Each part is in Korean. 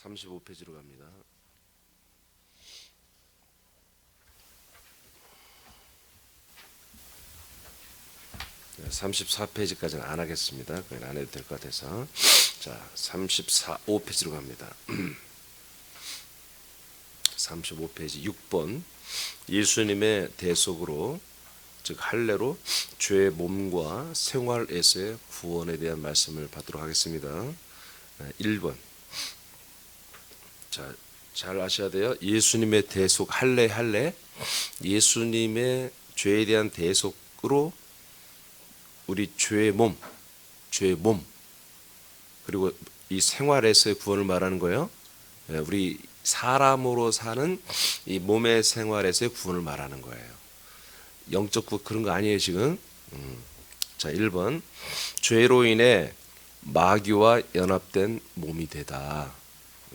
35페이지로 갑니다. 34페이지까지는 안 하겠습니다. 그건 안 해도 될 것 같아서. 자, 35페이지로 갑니다. 35페이지 6번. 예수님의 대속으로, 즉 할례로 죄의 몸과 생활에서의 구원에 대한 말씀을 받도록 하겠습니다. 1번. 자, 잘 아셔야 돼요. 예수님의 대속, 할례. 예수님의 죄에 대한 대속으로 우리 죄의 몸, 그리고 이 생활에서의 구원을 말하는 거예요. 우리 사람으로 사는 이 몸의 생활에서의 구원을 말하는 거예요. 영적 구원 그런 거 아니에요 지금. 자, 1번. 죄로 인해 마귀와 연합된 몸이 되다.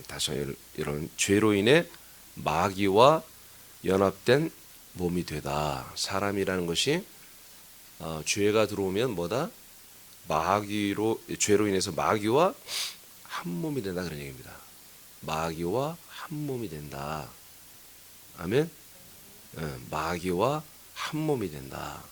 다시 이런 죄로 인해 마귀와 연합된 몸이 되다. 사람이라는 것이 죄가 들어오면 뭐다? 죄로 인해서 마귀와 한 몸이 된다 그런 얘기입니다. 마귀와 한 몸이 된다. 아멘. 마귀와 한 몸이 된다.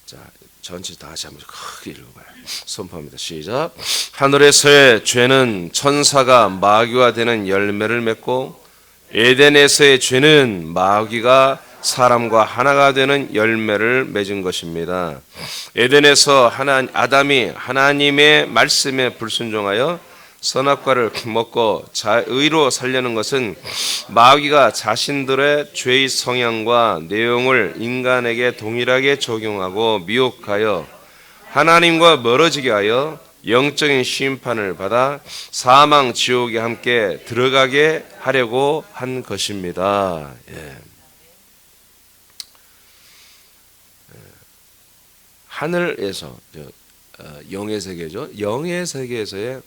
자, 전체 다시 한번 크게 읽어봐요. 선포합니다. 시작. 하늘에서의 죄는 천사가 마귀와 되는 열매를 맺고, 에덴에서의 죄는 마귀가 사람과 하나가 되는 열매를 맺은 것입니다. 에덴에서 아담이 하나님의 말씀에 불순종하여 선악과를 먹고 의로 살려는 것은 마귀가 자신들의 죄의 성향과 내용을 인간에게 동일하게 적용하고 미혹하여 하나님과 멀어지게 하여 영적인 심판을 받아 사망 지옥에 함께 들어가게 하려고 한 것입니다. 하늘에서 영의 세계죠. 영의 세계에서의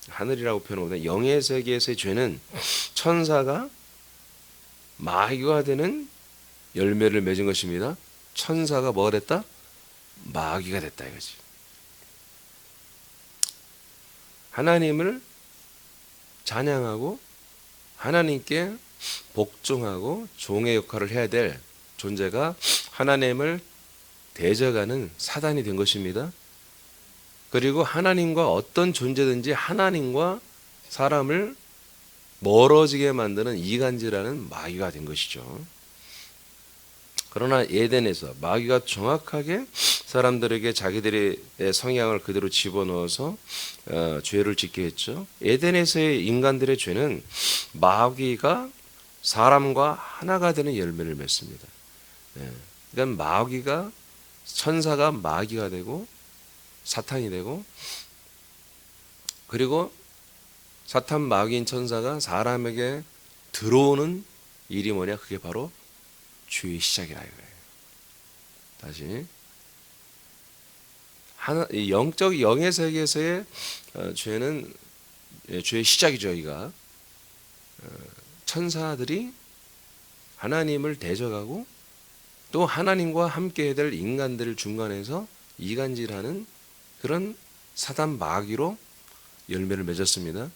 하늘이라고 표현하거든요. 영의 세계에서의 죄는 천사가 마귀가 되는 열매를 맺은 것입니다. 천사가 뭐가 됐다? 마귀가 됐다 이거지. 하나님을 찬양하고 하나님께 복종하고 종의 역할을 해야 될 존재가 하나님을 대적하는 사단이 된 것입니다. 그리고 하나님과 어떤 존재든지 하나님과 사람을 멀어지게 만드는 이간질하는 마귀가 된 것이죠. 그러나 에덴에서 마귀가 정확하게 사람들에게 자기들의 성향을 그대로 집어넣어서 죄를 짓게 했죠. 에덴에서의 인간들의 죄는 마귀가 사람과 하나가 되는 열매를 맺습니다. 그러니까 천사가 마귀가 되고 사탄이 되고, 그리고 사탄 마귀인 천사가 사람에게 들어오는 일이 뭐냐? 그게 바로 죄의 시작이라 이거예요. 다시 영의 세계에서의 죄는 죄의 시작이죠. 여기가 천사들이 하나님을 대적하고 또 하나님과 함께 해야 될 인간들을 중간에서 이간질하는 그런 사단 마귀로 열매를 맺었습니다.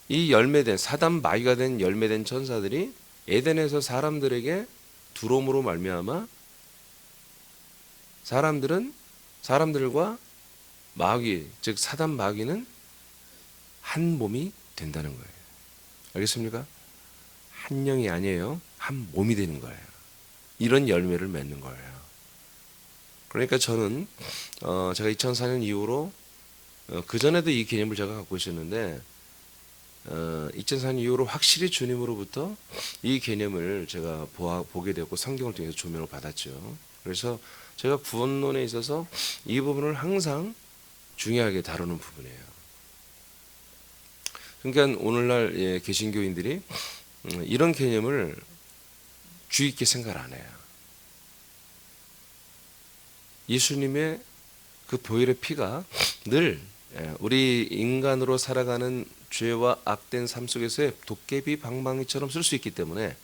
이 열매된 사단 마귀가 된 열매된 천사들이 에덴에서 사람들에게 들어옴으로 말미암아 사람들과 마귀, 즉 사단 마귀는 한 몸이 된다는 거예요. 알겠습니까? 한 영이 아니에요. 한 몸이 되는 거예요. 이런 열매를 맺는 거예요. 그러니까 저는 제가 2004년 이후로 그 전에도 이 개념을 제가 갖고 있었는데 2004년 이후로 확실히 주님으로부터 이 개념을 제가 보게 되고 성경을 통해서 조명을 받았죠. 그래서 제가 구원론에 있어서 이 부분을 항상 중요하게 다루는 부분이에요. 그러니까 오늘날 개신교인들이 이런 개념을 주의 있게 생각 안 해요. 예수님의 그 보혈의 피가 늘 우리 인간으로 살아가는 죄와 악된 삶 속에서의 도깨비 방망이처럼 쓸 수 있기 때문에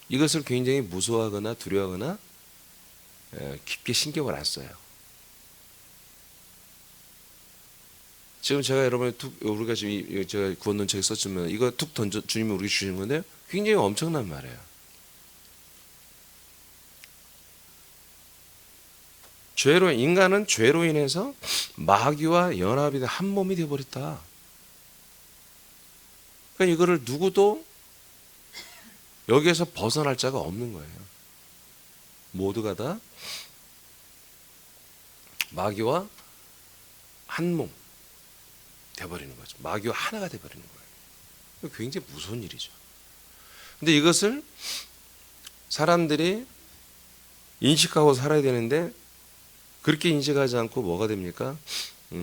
이것을 굉장히 무서워하거나 두려워하거나 깊게 신경을 안 써요. 지금 제가 여러분이 우리가 지금 제가 구원론 책에 썼지만 이거 툭 던져 주님이 우리에게 주시는 건데 굉장히 엄청난 말이에요. 인간은 죄로 인해서 마귀와 연합이 된 한 몸이 되어버렸다. 그러니까 이거를 누구도 여기에서 벗어날 자가 없는 거예요. 모두가 다 마귀와 한 몸 돼버리는 거죠. 마귀와 하나가 돼버리는 거예요. 굉장히 무서운 일이죠. 근데 이것을 사람들이 인식하고 살아야 되는데 그렇게 인식하지 않고 뭐가 됩니까?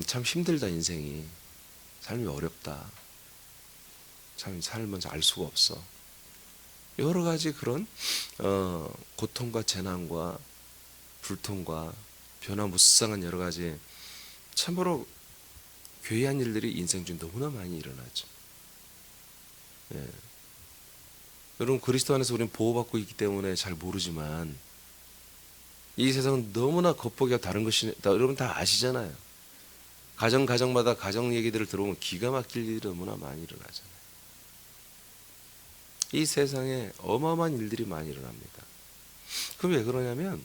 참 힘들다 인생이. 삶이 어렵다. 참 삶은 알 수가 없어. 여러 가지 그런 고통과 재난과 불통과 변화무쌍한 여러 가지 참으로 괴이한 일들이 인생 중에 너무나 많이 일어나죠. 예. 여러분 그리스도 안에서 우리는 보호받고 있기 때문에 잘 모르지만 이 세상은 너무나 겉보기가 다른 것이 여러분 다 아시잖아요. 가정마다 가정 얘기들을 들어보면 기가 막힐 일이 너무나 많이 일어나잖아요. 이 세상에 어마어마한 일들이 많이 일어납니다. 그럼 왜 그러냐면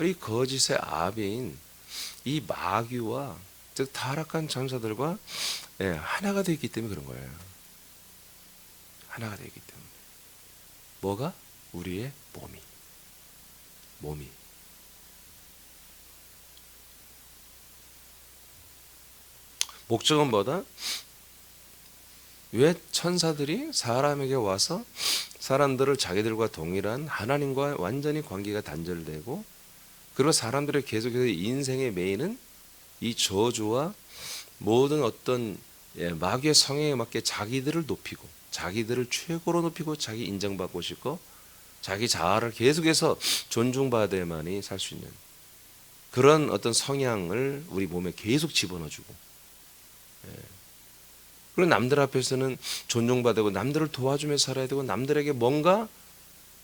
이 거짓의 아비인 이 마귀와 즉 타락한 전사들과 하나가 되어 있기 때문에 그런 거예요. 하나가 되어 있기 때문에. 뭐가? 우리의 몸이. 목적은 뭐다? 왜 천사들이 사람에게 와서 사람들을 자기들과 동일한 하나님과 완전히 관계가 단절되고 그리고 사람들의 계속해서 인생의 메인은 이 저주와 모든 어떤 마귀의 성향에 맞게 자기들을 높이고 자기들을 최고로 높이고 자기 인정받고 싶고 자기 자아를 계속해서 존중받아야만이 살 수 있는 그런 어떤 성향을 우리 몸에 계속 집어넣어주고 그리고 남들 앞에서는 존중받고 남들을 도와주며 살아야 되고 남들에게 뭔가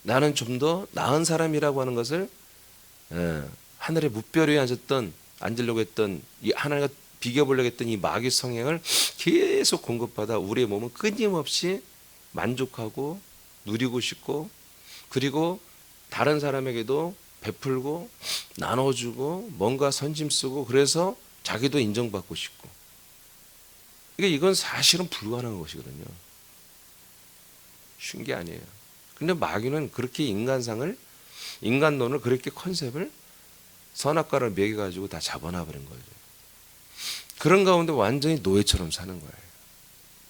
나는 좀 더 나은 사람이라고 하는 것을 하늘의 무별 위에 앉으려고 했던 이 하나님과 비교보려고 했던 이 마귀 성향을 계속 공급받아 우리의 몸은 끊임없이 만족하고 누리고 싶고 그리고 다른 사람에게도 베풀고 나눠주고 뭔가 선심 쓰고 그래서 자기도 인정받고 싶고 이건 사실은 불가능한 것이거든요. 쉬운 게 아니에요. 근데 마귀는 그렇게 인간론을 그렇게 컨셉을 선악과를 매겨가지고 다 잡아놔버린 거죠. 그런 가운데 완전히 노예처럼 사는 거예요.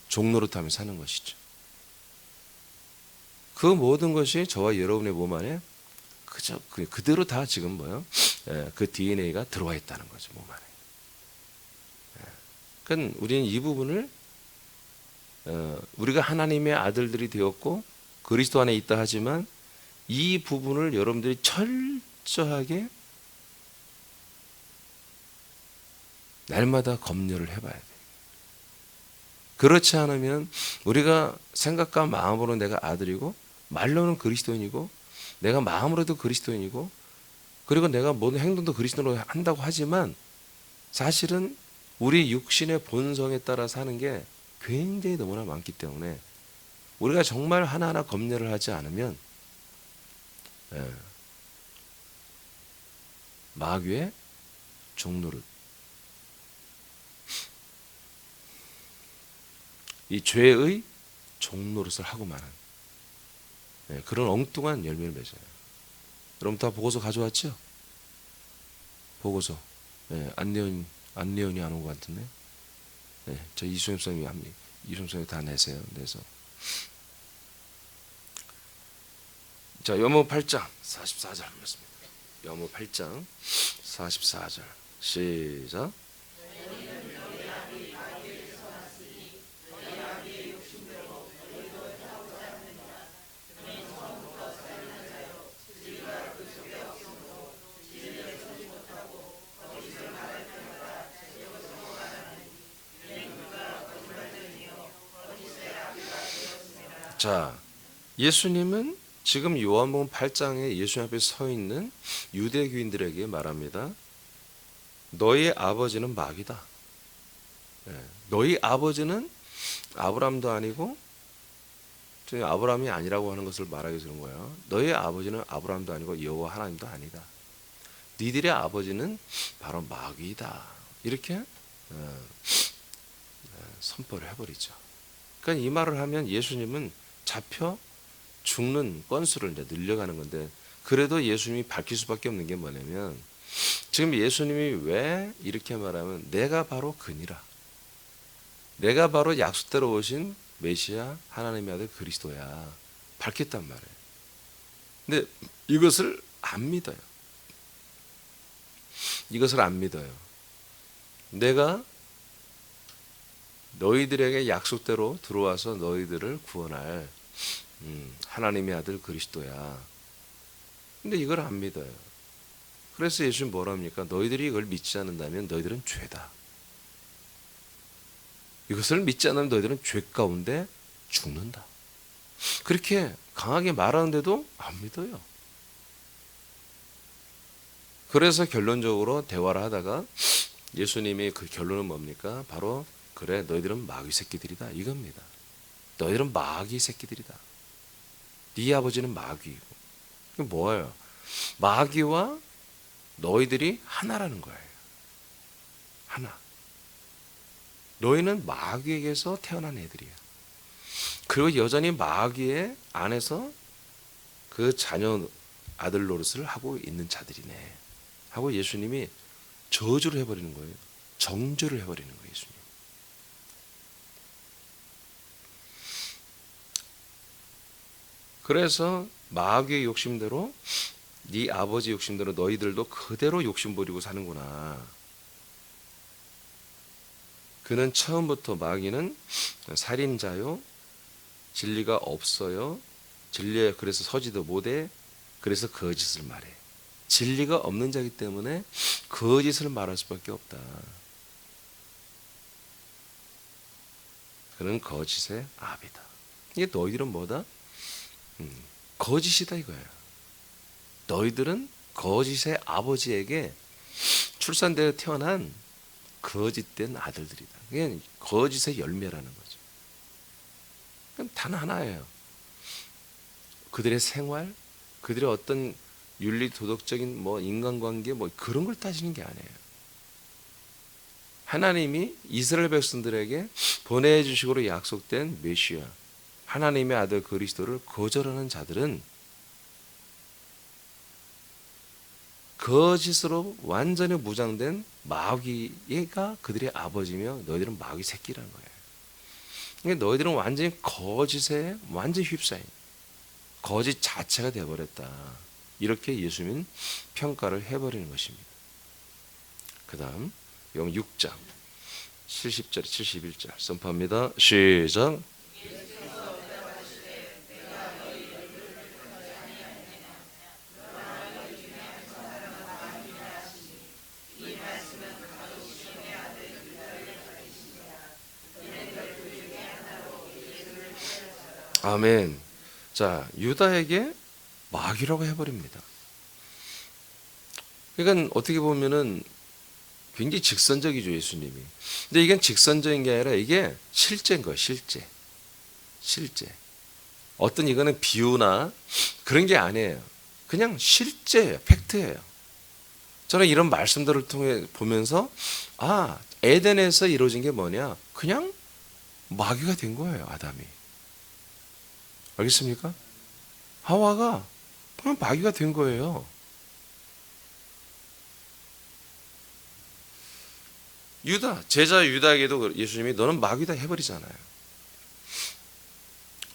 종노릇하며 사는 것이죠. 그 모든 것이 저와 여러분의 몸 안에 그저 그대로 다 지금 그 DNA가 들어와 있다는 거죠. 몸 안에. 그러니까 우리는 이 부분을 우리가 하나님의 아들들이 되었고 그리스도 안에 있다 하지만 이 부분을 여러분들이 철저하게 날마다 검열을 해봐야 돼요. 그렇지 않으면 우리가 생각과 마음으로 내가 아들이고 말로는 그리스도인이고 내가 마음으로도 그리스도인이고 그리고 내가 모든 행동도 그리스도로 한다고 하지만 사실은 우리 육신의 본성에 따라 사는 게 굉장히 너무나 많기 때문에 우리가 정말 하나하나 검열을 하지 않으면 마귀의 종노릇 이 죄의 종노릇을 하고 마는 그런 엉뚱한 열매를 맺어요. 여러분 다 보고서 가져왔죠? 보고서 안내원이 안 온 것 같은데 저 이수영 선생님이 다 내세요. 내서 자 요모 8장 44절 보겠습니다. 요모 8장 44절 시작. 자, 예수님은 지금 요한복음 8장에 예수님 앞에 서 있는 유대교인들에게 말합니다. 너의 아버지는 마귀다. 너희 아버지는 아브라함도 아니고, 저희 아브라함이 아니라고 하는 것을 말하기 위해서 그런 거예요. 너희 아버지는 아브라함도 아니고 여호와 하나님도 아니다. 니들의 아버지는 바로 마귀다. 이렇게 선포를 해버리죠. 그러니까 이 말을 하면 예수님은 잡혀 죽는 건수를 이제 늘려가는 건데, 그래도 예수님이 밝힐 수밖에 없는 게 뭐냐면, 지금 예수님이 왜 이렇게 말하면 내가 바로 그니라, 내가 바로 약속대로 오신 메시아 하나님의 아들 그리스도야, 밝혔단 말이에요. 근데 이것을 안 믿어요. 이것을 안 믿어요. 내가 너희들에게 약속대로 들어와서 너희들을 구원할 하나님의 아들 그리스도야. 근데 이걸 안 믿어요. 그래서 예수님 뭐라 합니까? 너희들이 이걸 믿지 않는다면 너희들은 죄다. 이것을 믿지 않으면 너희들은 죄 가운데 죽는다. 그렇게 강하게 말하는데도 안 믿어요. 그래서 결론적으로 대화를 하다가 예수님의 그 결론은 뭡니까? 바로 그래, 너희들은 마귀 새끼들이다, 이겁니다. 너희들은 마귀 새끼들이다. 네 아버지는 마귀이고. 이게 뭐예요? 마귀와 너희들이 하나라는 거예요. 하나. 너희는 마귀에게서 태어난 애들이야. 그리고 여전히 마귀의 안에서 그 자녀 아들 노릇을 하고 있는 자들이네 하고 예수님이 저주를 해버리는 거예요. 정죄를 해버리는 거예요, 예수님. 그래서 마귀의 욕심대로, 네 아버지 욕심대로 너희들도 그대로 욕심 부리고 사는구나. 그는 처음부터, 마귀는 살인자요, 진리가 없어요, 진리에 그래서 서지도 못해, 그래서 거짓을 말해. 진리가 없는 자이기 때문에 거짓을 말할 수밖에 없다. 그는 거짓의 아비다. 이게 너희들은 뭐다? 거짓이다 이거야. 너희들은 거짓의 아버지에게 출산되어 태어난 거짓된 아들들이다. 그게 거짓의 열매라는 거죠. 단 하나예요. 그들의 생활, 그들의 어떤 윤리 도덕적인 뭐 인간관계 뭐 그런 걸 따지는 게 아니에요. 하나님이 이스라엘 백성들에게 보내주시고로 약속된 메시아, 하나님의 아들 그리스도를 거절하는 자들은 거짓으로 완전히 무장된 마귀가 그들의 아버지며 너희들은 마귀 새끼라는 거예요. 그러니까 너희들은 완전히 거짓에 완전히 휩싸인 거짓 자체가 되어버렸다. 이렇게 예수님은 평가를 해버리는 것입니다. 그 다음 용 6장 70절 71절 선포합니다. 시작. 아멘. 자, 유다에게 마귀라고 해버립니다. 그러니까 어떻게 보면은 굉장히 직선적이죠, 예수님이. 근데 이건 직선적인 게 아니라 이게 실제인 거예요, 실제. 어떤 이거는 비유나 그런 게 아니에요. 그냥 실제예요, 팩트예요. 저는 이런 말씀들을 통해 보면서, 아, 에덴에서 이루어진 게 뭐냐? 그냥 마귀가 된 거예요, 아담이. 알겠습니까? 하와가 그냥 마귀가 된 거예요. 유다, 제자 유다에게도 예수님이 너는 마귀다 해버리잖아요.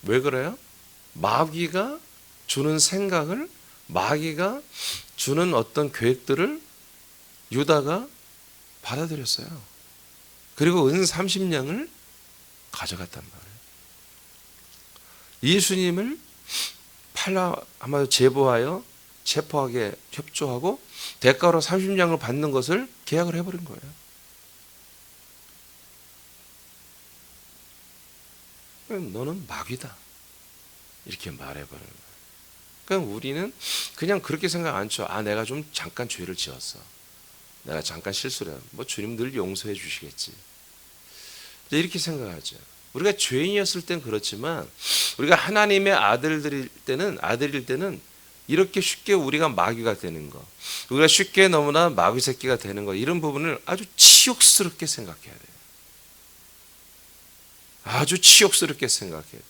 왜 그래요? 마귀가 주는 생각을, 마귀가 주는 어떤 계획들을 유다가 받아들였어요. 그리고 은 30냥을 가져갔단 말이에요. 예수님을 아마 제보하여 체포하게 협조하고 대가로 30냥을 받는 것을 계약을 해버린 거예요. 너는 마귀다 이렇게 말해버리는 거예요. 그러니까 우리는 그냥 그렇게 생각 안 쳐. 아, 내가 좀 잠깐 죄를 지었어, 내가 잠깐 실수를 뭐 주님 늘 용서해 주시겠지. 이렇게 생각하죠. 우리가 죄인이었을 땐 그렇지만 우리가 하나님의 아들일 때는 이렇게 쉽게 우리가 마귀가 되는 거, 우리가 쉽게 너무나 마귀 새끼가 되는 거, 이런 부분을 아주 치욕스럽게 생각해야 돼요. 아주 치욕스럽게 생각해야 돼요.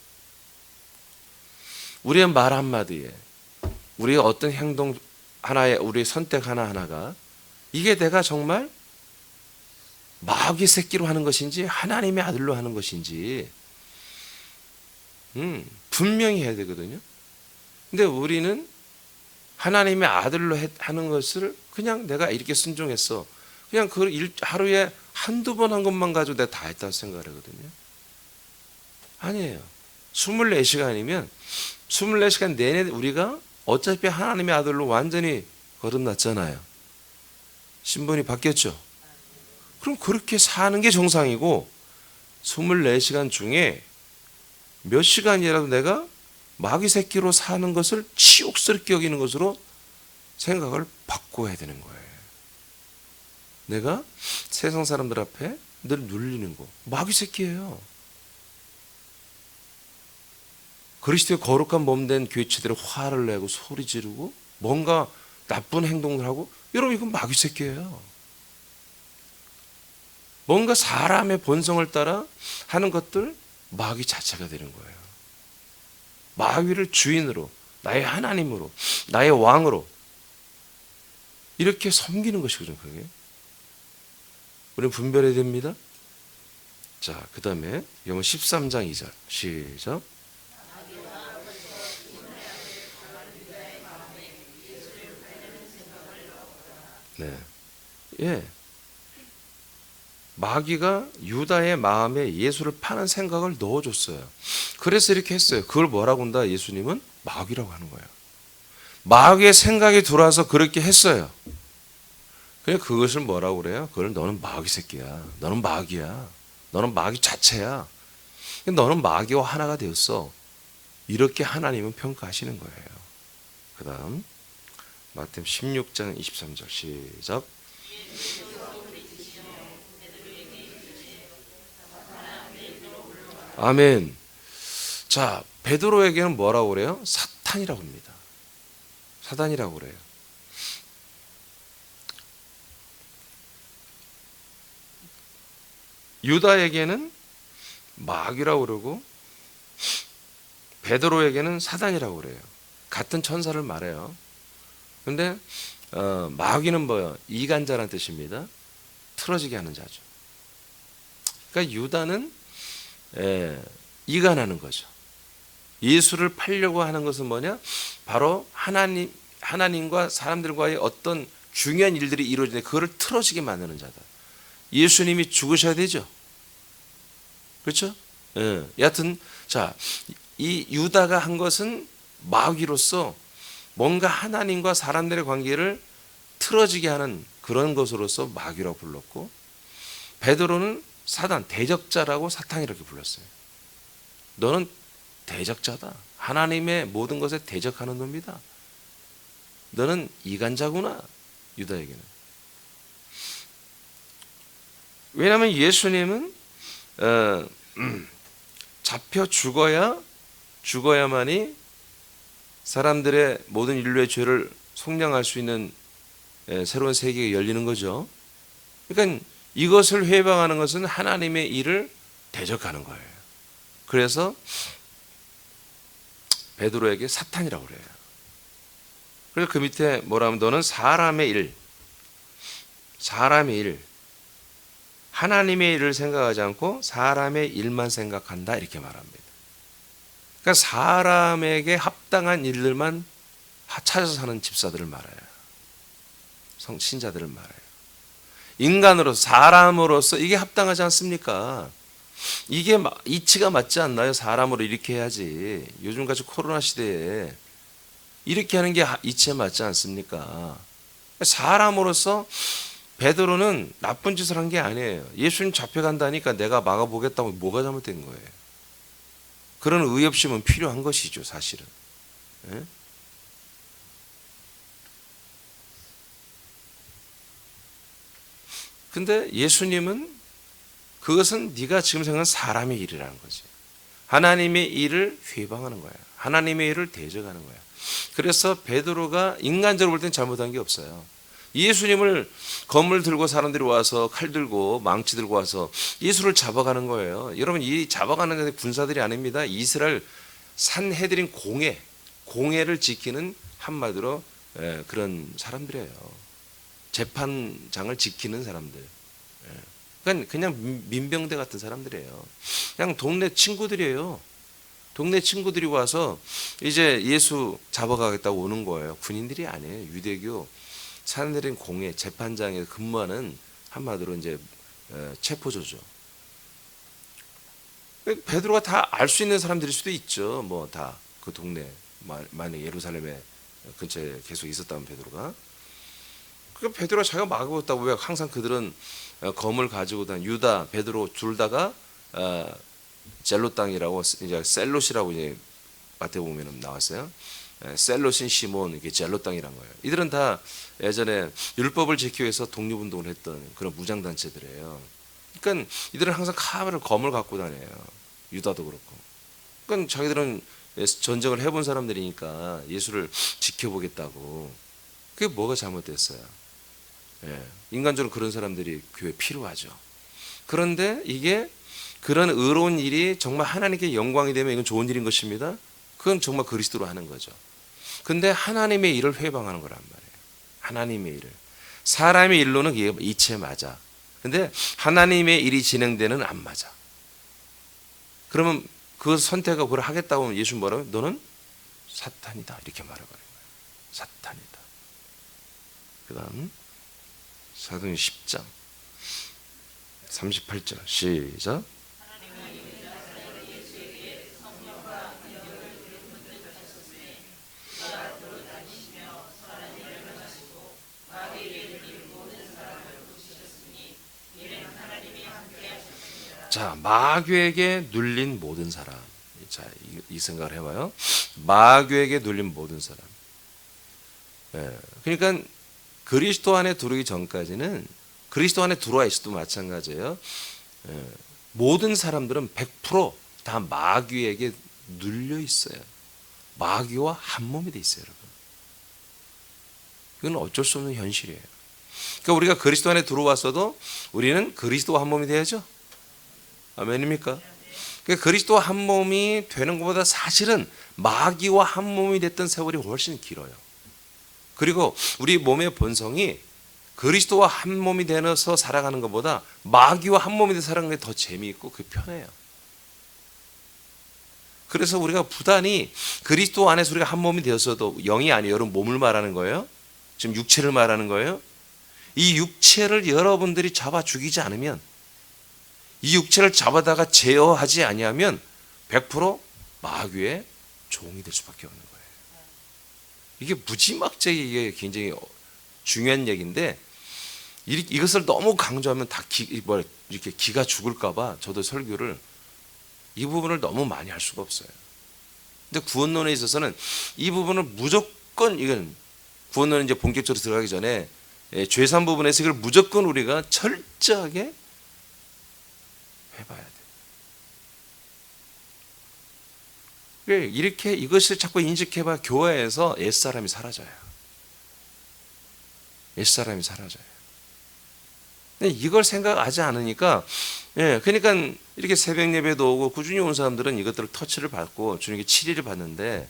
우리의 말 한마디에, 우리의 어떤 행동 하나에, 우리의 선택 하나하나가 이게 내가 정말 마귀 새끼로 하는 것인지 하나님의 아들로 하는 것인지 분명히 해야 되거든요. 근데 우리는 하나님의 아들로 하는 것을 그냥 내가 이렇게 순종했어, 그냥 그 하루에 한두 번 한 것만 가지고 내가 다 했다고 생각을 하거든요. 아니에요. 24시간이면 24시간 내내 우리가 어차피 하나님의 아들로 완전히 거듭났잖아요. 신분이 바뀌었죠. 그럼 그렇게 사는 게 정상이고, 24시간 중에 몇 시간이라도 내가 마귀 새끼로 사는 것을 치욕스럽게 여기는 것으로 생각을 바꿔야 되는 거예요. 내가 세상 사람들 앞에 늘 눌리는 거 마귀 새끼예요. 그리스도의 거룩한 몸된 교회체들이 화를 내고 소리 지르고 뭔가 나쁜 행동을 하고, 여러분 이건 마귀 새끼예요. 뭔가 사람의 본성을 따라 하는 것들 마귀 자체가 되는 거예요. 마귀를 주인으로, 나의 하나님으로, 나의 왕으로 이렇게 섬기는 것이거든요. 그게 우리는 분별해야 됩니다. 자, 그 다음에 영어 13장 2절 시작. 네, 예, 마귀가 유다의 마음에 예수를 파는 생각을 넣어줬어요. 그래서 이렇게 했어요. 그걸 뭐라고 한다? 예수님은 마귀라고 하는 거예요. 마귀의 생각이 들어와서 그렇게 했어요. 그냥 그것을 뭐라고 그래요? 그걸 너는 마귀 새끼야. 너는 마귀야. 너는 마귀 자체야. 너는 마귀와 하나가 되었어. 이렇게 하나님은 평가하시는 거예요. 그 다음 마태복음 16장 23절 시작. 아멘. 자, 베드로에게는 뭐라고 그래요? 사탄이라고 합니다. 사단이라고 그래요. 유다에게는 마귀라고 그러고 베드로에게는 사단이라고 그래요. 같은 천사를 말해요. 근데 마귀는 뭐예요? 이간자라는 뜻입니다. 틀어지게 하는 자죠. 그러니까 유다는 이간하는 거죠. 예수를 팔려고 하는 것은 뭐냐? 바로 하나님과 사람들과의 어떤 중요한 일들이 이루어지는데 그거를 틀어지게 만드는 자다. 예수님이 죽으셔야 되죠. 그렇죠? 여하튼 자, 이 유다가 한 것은 마귀로서 뭔가 하나님과 사람들의 관계를 틀어지게 하는 그런 것으로서 마귀라고 불렀고, 베드로는 사단, 대적자라고 사탄이라고 불렀어요. 너는 대적자다. 하나님의 모든 것에 대적하는 놈이다. 너는 이간자구나. 유다에게는. 왜냐하면 예수님은 잡혀 죽어야만이 사람들의 모든 인류의 죄를 속량할 수 있는 새로운 세계가 열리는 거죠. 그러니까 이것을 회방하는 것은 하나님의 일을 대적하는 거예요. 그래서 베드로에게 사탄이라고 그래요. 그래서 그 밑에 뭐라 하면 너는 사람의 일, 하나님의 일을 생각하지 않고 사람의 일만 생각한다, 이렇게 말합니다. 그러니까 사람에게 합당한 일들만 찾아서 사는 집사들을 말해요. 신자들을 말해요. 인간으로서, 사람으로서 이게 합당하지 않습니까? 이게 이치가 맞지 않나요? 사람으로 이렇게 해야지. 요즘같이 코로나 시대에 이렇게 하는 게 이치에 맞지 않습니까? 사람으로서 베드로는 나쁜 짓을 한 게 아니에요. 예수님 잡혀간다니까 내가 막아보겠다고 뭐가 잘못된 거예요? 그런 의협심은 필요한 것이죠, 사실은. 예? 근데 예수님은 그것은 네가 지금 생각하는 사람의 일이라는 거지. 하나님의 일을 회방하는 거야. 하나님의 일을 대적하는 거야. 그래서 베드로가 인간적으로 볼 땐 잘못한 게 없어요. 예수님을 검을 들고 사람들이 와서 칼 들고 망치 들고 와서 예수를 잡아가는 거예요. 여러분, 이 잡아가는 군사들이 아닙니다. 이스라엘 산헤드린 공회를 지키는 한마디로 그런 사람들이에요. 재판장을 지키는 사람들. 그냥 민병대 같은 사람들이에요. 그냥 동네 친구들이에요. 동네 친구들이 와서 이제 예수 잡아가겠다고 오는 거예요. 군인들이 아니에요. 유대교 산헤드린 공회 재판장에 근무하는 한마디로 이제 체포조죠. 베드로가 다 알 수 있는 사람들일 수도 있죠. 뭐 다 그 동네 만약 예루살렘에 근처에 계속 있었다면 베드로가. 그 베드로가 자기가 막았다고. 왜 항상 그들은 검을 가지고 다니는 유다, 베드로 둘 다가 젤롯 땅이라고 이제 셀롯이라고 이제 마태복음에는 나왔어요. 셀롯인 시몬, 이게 젤롯 땅이란 거예요. 이들은 다 예전에 율법을 지키기 위해서 독립운동을 했던 그런 무장단체들이에요. 그러니까 이들은 항상 검을 갖고 다녀요. 유다도 그렇고. 그러니까 자기들은 전쟁을 해본 사람들이니까 예수를 지켜보겠다고. 그게 뭐가 잘못됐어요? 인간적으로 그런 사람들이 교회에 필요하죠. 그런데 이게 그런 의로운 일이 정말 하나님께 영광이 되면 이건 좋은 일인 것입니다. 그건 정말 그리스도로 하는 거죠. 근데 하나님의 일을 회방하는 거란 말이에요. 하나님의 일을. 사람의 일로는 그게 이체 맞아. 근데 하나님의 일이 진행되는 안 맞아. 그러면 그 선택하고 그걸 하겠다고 하면 예수 뭐라고? 너는 사탄이다. 이렇게 말해버린 거예요. 사탄이다. 그 다음 사도행 10장 38절 시작. 자, 마귀에게 눌린 모든 사람. 자, 이 생각을 해봐요. 마귀에게 눌린 모든 사람. 그러니까 그리스도 안에 들어오기 전까지는 그리스도 안에 들어와 있어도 마찬가지예요. 모든 사람들은 100%다 마귀에게 눌려 있어요. 마귀와 한 몸이 돼 있어요, 여러분. 이건 어쩔 수 없는 현실이에요. 그러니까 우리가 그리스도 안에 들어왔어도 우리는 그리스도와 한 몸이 돼야죠. 아멘입니까? 그러니까 그리스도와 한 몸이 되는 것보다 사실은 마귀와 한 몸이 됐던 세월이 훨씬 길어요. 그리고 우리 몸의 본성이 그리스도와 한 몸이 되어서 살아가는 것보다 마귀와 한 몸이 돼서 살아가는 게 더 재미있고 그게 편해요. 그래서 우리가 부단히 그리스도 안에서 우리가 한 몸이 되었어도 영이 아니에요. 여러분 몸을 말하는 거예요. 지금 육체를 말하는 거예요. 이 육체를 여러분들이 잡아 죽이지 않으면, 이 육체를 잡아다가 제어하지 아니하면 100% 마귀의 종이 될 수밖에 없는 거예요. 이게 무지막지하게 이게 굉장히 중요한 얘기인데 이것을 너무 강조하면 다 이렇게 기가 죽을까봐 저도 설교를 이 부분을 너무 많이 할 수가 없어요. 근데 구원론에 있어서는 이 부분을 무조건, 이건 구원론은 이제 본격적으로 들어가기 전에 죄산 부분에서 이걸 무조건 우리가 철저하게 해봐야 돼. 이렇게 이것을 자꾸 인식해봐 교회에서 옛사람이 사라져요. 옛사람이 사라져요. 근데 이걸 생각하지 않으니까, 그러니까 이렇게 새벽 예배도 오고 꾸준히 온 사람들은 이것들을 터치를 받고 주님께 치리를 받는데,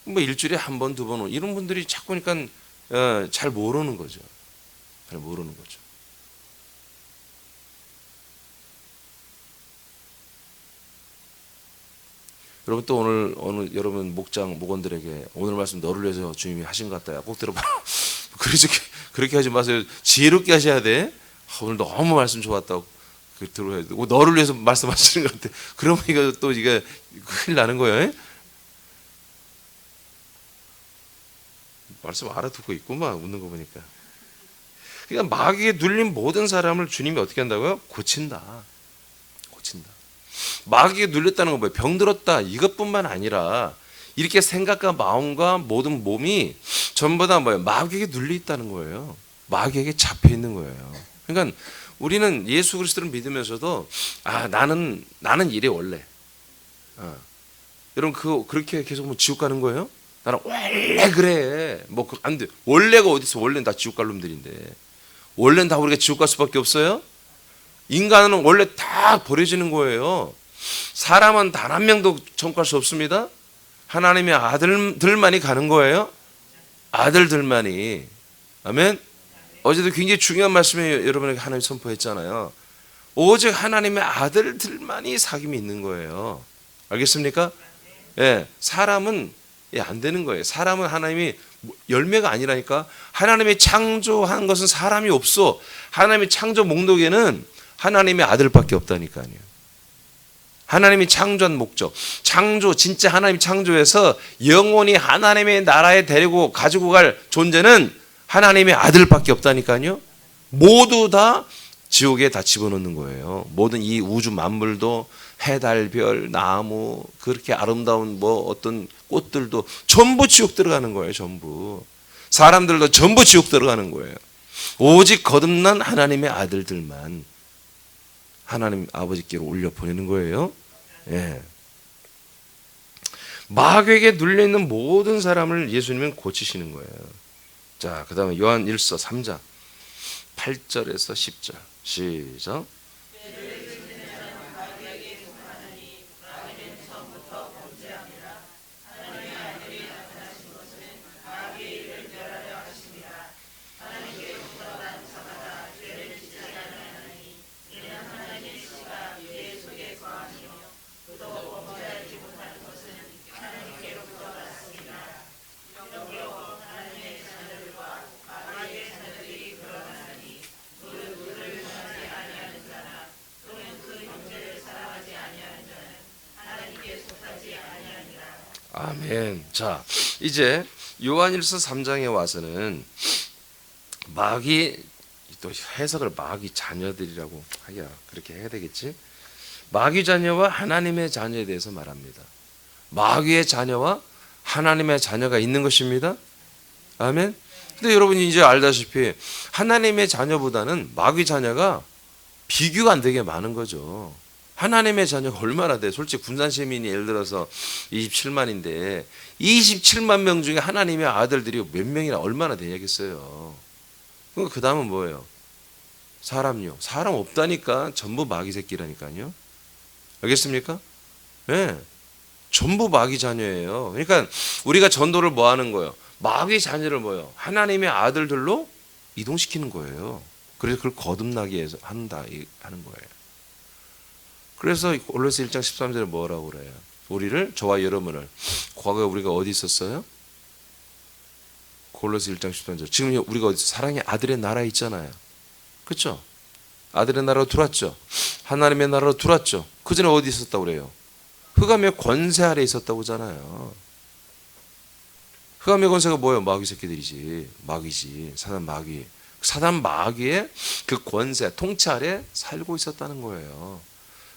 뭐 일주일에 한 번, 두 번 이런 분들이 자꾸 그러니까 잘 모르는 거죠. 잘 모르는 거죠. 여러분 또 오늘 여러분 목원들에게 오늘 말씀 너를 위해서 주님이 하신 것 같다. 꼭 들어봐. 그렇게 하지 마세요. 지혜롭게 하셔야 돼. 오늘 너무 말씀 좋았다고 들어야 돼. 너를 위해서 말씀하시는 것 같아. 그러면 이거 또 이게 큰일 나는 거예요. 말씀 알아듣고 있구만. 웃는 거 보니까. 그러니까 마귀에 눌린 모든 사람을 주님이 어떻게 한다고요? 고친다. 마귀에 눌렸다는 건 뭐예요? 병들었다 이것뿐만 아니라 이렇게 생각과 마음과 모든 몸이 전부 다 뭐예요? 마귀에게 눌려 있다는 거예요. 마귀에게 잡혀 있는 거예요. 그러니까 우리는 예수 그리스도를 믿으면서도 나는 이래 원래. 여러분 그렇게 계속 뭐 지옥 가는 거예요? 나는 원래 그래. 뭐 안 돼. 원래가 어디 있어? 원래는 다 지옥 갈 놈들인데. 원래는 다 우리가 지옥 갈 수밖에 없어요? 인간은 원래 다 버려지는 거예요. 사람은 단 한 명도 천국 갈 수 없습니다. 하나님의 아들들만이 가는 거예요. 아들들만이. 아멘. 어제도 굉장히 중요한 말씀을 여러분에게 하나님 선포했잖아요. 오직 하나님의 아들들만이 사귐이 있는 거예요. 알겠습니까? 예, 사람은 안 되는 거예요. 사람은 하나님이 열매가 아니라니까. 하나님이 창조한 것은 사람이 없어. 하나님의 창조 목록에는 하나님의 아들밖에 없다니까요. 하나님이 창조한 목적, 진짜 하나님이 창조해서 영원히 하나님의 나라에 데리고 가지고 갈 존재는 하나님의 아들밖에 없다니까요. 모두 다 지옥에 다 집어넣는 거예요. 모든 이 우주 만물도 해, 달, 별, 나무, 그렇게 아름다운 뭐 어떤 꽃들도 전부 지옥 들어가는 거예요. 전부. 사람들도 전부 지옥 들어가는 거예요. 오직 거듭난 하나님의 아들들만 하나님 아버지께로 올려 보내는 거예요. 예. 마귀에게 눌려있는 모든 사람을 예수님은 고치시는 거예요. 자, 그 다음에 요한 1서 3장 8절에서 10절 시작. 아멘. 자, 이제 요한일서 3장에 와서는 마귀, 또 해석을 마귀 자녀들이라고 하야 그렇게 해야 되겠지. 마귀 자녀와 하나님의 자녀에 대해서 말합니다. 마귀의 자녀와 하나님의 자녀가 있는 것입니다. 아멘. 근데 여러분이 이제 알다시피 하나님의 자녀보다는 마귀 자녀가 비교가 안 되게 많은 거죠. 하나님의 자녀가 얼마나 돼? 솔직히 군산 시민이 예를 들어서 27만인데 27만 명 중에 하나님의 아들들이 몇 명이나 얼마나 되냐겠어요. 그 다음은 뭐예요? 사람요. 사람 없다니까. 전부 마귀 새끼라니까요. 알겠습니까? 네. 전부 마귀 자녀예요. 그러니까 우리가 전도를 뭐 하는 거예요? 마귀 자녀를 뭐예요? 하나님의 아들들로 이동시키는 거예요. 그래서 그걸 거듭나게 해서 한다 하는 거예요. 그래서 골로새 1장 13절에 뭐라고 그래요? 우리를, 저와 여러분을, 과거에 우리가 어디 있었어요? 골로새 1장 13절. 지금 우리가 어디 있어요? 사랑의 아들의 나라에 있잖아요. 그렇죠? 아들의 나라로 들어왔죠. 하나님의 나라로 들어왔죠. 그 전에 어디 있었다고 그래요? 흑암의 권세 아래 있었다고 하잖아요. 흑암의 권세가 뭐예요? 마귀 새끼들이지. 마귀지. 사단 마귀. 사단 마귀의 그 권세, 통치 아래 살고 있었다는 거예요.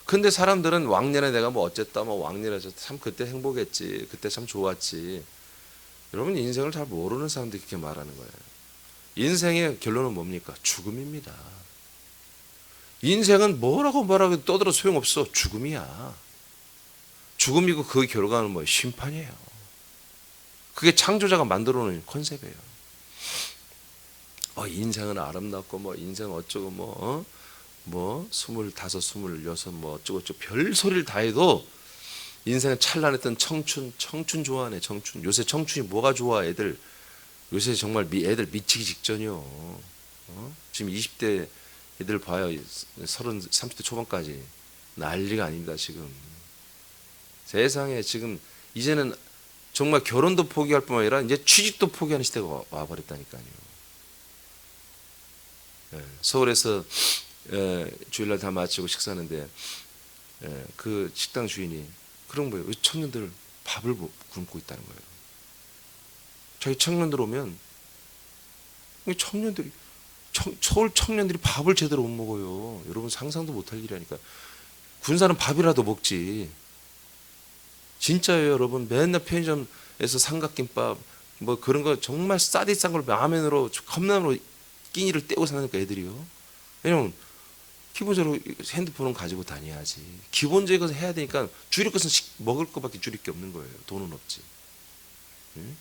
근데 사람들은 왕년에 내가 뭐 어쨌다, 뭐 왕년에 참 그때 행복했지, 그때 참 좋았지. 여러분 인생을 잘 모르는 사람들이 그렇게 말하는 거예요. 인생의 결론은 뭡니까? 죽음입니다. 인생은 뭐라고 떠들어 소용없어. 죽음이야. 죽음이고 그 결과는 뭐예요? 심판이에요. 그게 창조자가 만들어 놓은 컨셉이에요. 인생은 아름답고 뭐 인생 어쩌고 뭐 25, 26 뭐 어쩌고저쩌고 별 소리를 다 해도 인생은 찬란했던 청춘 좋아하네. 청춘. 요새 청춘이 뭐가 좋아? 애들 요새 정말 애들 미치기 직전이요. 지금 20대 애들 봐요. 30, 30대 초반까지 난리가 아닙니다. 지금 세상에 지금 이제는 정말 결혼도 포기할 뿐만 아니라 이제 취직도 포기하는 시대가 와버렸다니까요. 서울에서 주일날 다 마치고 식사하는데 그 식당 주인이 그런 거예요. 청년들 밥을 굶고 있다는 거예요. 자기 청년들 오면 서울 청년들이 밥을 제대로 못 먹어요. 여러분 상상도 못할 일이라니까. 군사는 밥이라도 먹지. 진짜예요, 여러분. 맨날 편의점에서 삼각김밥 뭐 그런 거 정말 싸디 싼 걸 라면으로 컵라면으로 끼니를 떼고 사니까 애들이요. 왜냐면 기본적으로 핸드폰은 가지고 다녀야지. 기본적인 것을 해야 되니까 줄일 것은 먹을 것밖에 줄일 게 없는 거예요. 돈은 없지. 응?